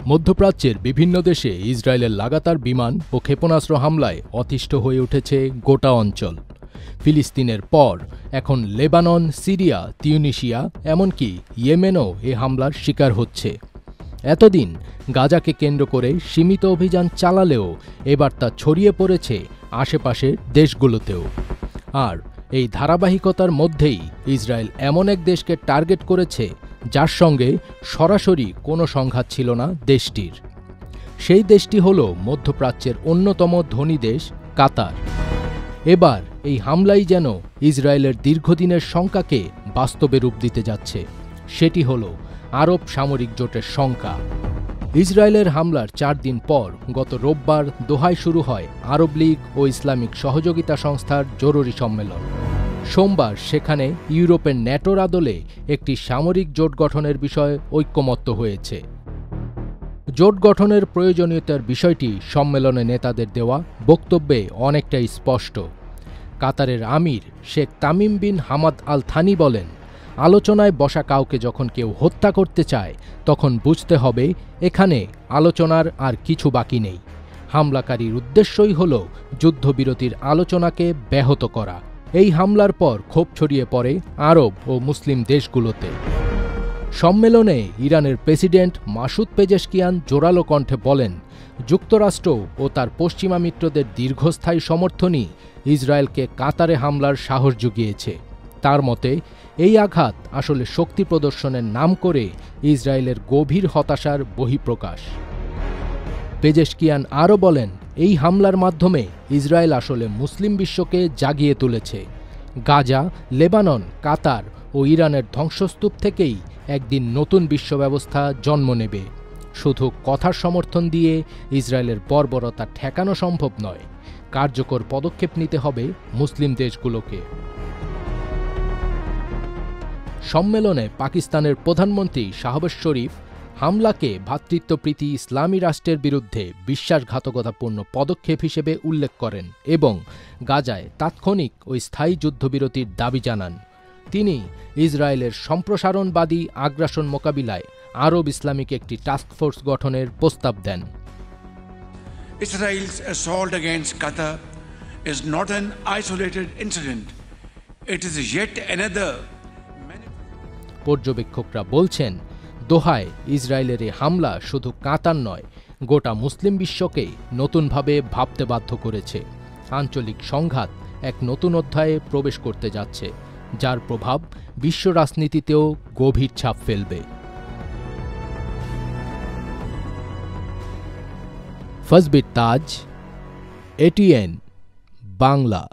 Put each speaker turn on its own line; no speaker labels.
মধ্যপ্রাচ্যের বিভিন্ন দেশে ইসরায়েলের লাগাতার বিমান ও ক্ষেপণাস্ত্র হামলায় অতিষ্ঠ হয়ে উঠেছে গোটা অঞ্চল। ফিলিস্তিনের পর এখন লেবানন, সিরিয়া, তিউনিসিয়া এমনকি ইয়েমেনও এ হামলার শিকার হচ্ছে। এতদিন গাজাকে কেন্দ্র করে সীমিত অভিযান চালালেও এবার তা ছড়িয়ে পড়েছে আশেপাশের দেশগুলোতেও। আর এই ধারাবাহিকতার মধ্যেই ইসরায়েল এমন এক দেশকে টার্গেট করেছে যার সঙ্গে সরাসরি কোনো সংঘাত ছিল না দেশটির। সেই দেশটি হল মধ্যপ্রাচ্যের অন্যতম ধনী দেশ কাতার। এবার এই হামলাই যেন ইসরায়েলের দীর্ঘদিনের শঙ্কাকে বাস্তবে রূপ দিতে যাচ্ছে। সেটি হল আরব সামরিক জোটের শঙ্কা। ইসরায়েলের হামলার 4 দিন পর গত রোববার দোহায় শুরু হয় আরব লীগ ও ইসলামিক সহযোগিতা সংস্থার জরুরি সম্মেলন। সোমবার সেখানে ইউরোপের ন্যাটোর আদলে একটি সামরিক জোট গঠনের বিষয়ে ঐক্যমত্য হয়েছে। জোট গঠনের প্রয়োজনীয়তার বিষয়টি সম্মেলনে নেতাদের দেওয়া বক্তব্যে অনেকটাই স্পষ্ট। কাতারের আমির Sheikh Tamim bin Hamad Al Thani বলেন, আলোচনায় বসা কাউকে যখন কেউ হত্যা করতে চায় তখন বুঝতে হবে এখানে আলোচনার আর কিছু বাকি নেই। হামলাকারীর উদ্দেশ্যই হল যুদ্ধবিরতির আলোচনাকে ব্যাহত করা। এই হামলার পর ক্ষোভ ছড়িয়ে পড়ে আরব ও মুসলিম দেশগুলোতে। সম্মেলনে ইরানের প্রেসিডেন্ট মাসুদ পেজেশকিয়ান জোরালো কণ্ঠে বলেন, যুক্তরাষ্ট্র ও তার পশ্চিমা মিত্রদের দীর্ঘস্থায়ী সমর্থনই ইসরায়েলকে কাতারে হামলার সাহস জুগিয়েছে। তার মতে এই আঘাত আসলে শক্তি প্রদর্শনের নাম করে ইসরায়েলের গভীর হতাশার বহিঃপ্রকাশ। পেজেশকিয়ান আরও বলেন, এই হামলার মাধ্যমে ইসরায়েল আসলে মুসলিম বিশ্বকে জাগিয়ে তুলেছে। গাজা, লেবানন, কাতার ও ইরানের ধ্বংসস্তূপ থেকেই একদিন নতুন বিশ্ব ব্যবস্থা জন্ম নেবে। শুধু কথার সমর্থন দিয়ে ইসরায়েলের বর্বরতা ঠেকানো সম্ভব নয়, কার্যকর পদক্ষেপ নিতে হবে মুসলিম দেশগুলোকে। সম্মেলনে পাকিস্তানের প্রধানমন্ত্রী শাহবাজ শরীফ হামলাকে ভ্রাতৃত্বপ্রীতি ইসলামী রাষ্ট্রের বিরুদ্ধে বিশ্বাসঘাতকতাপূর্ণ পদক্ষেপ হিসেবে উল্লেখ করেন এবং গাজায় তাৎক্ষণিক ও স্থায়ী যুদ্ধবিরতির দাবি জানান। তিনি ইসরায়েলের সম্প্রসারণবাদী আগ্রাসন মোকাবিলায় আরব ইসলামিক একটি টাস্কফোর্স গঠনের প্রস্তাব দেন।
Israel's assault against Qatar is not an isolated incident. It is yet another.
পর্যবেক্ষকরা বলছেন, দোহায় ইসরায়েলের এই হামলা শুধু কাতার নয়, গোটা মুসলিম বিশ্বকে নতুনভাবে ভাবতে বাধ্য করেছে। আঞ্চলিক সংঘাত এক নতুন অধ্যায়ে প্রবেশ করতে যাচ্ছে, যার প্রভাব বিশ্ব রাজনীতিতেও গভীর ছাপ ফেলবে। ফজবির তাজ, ATN বাংলা।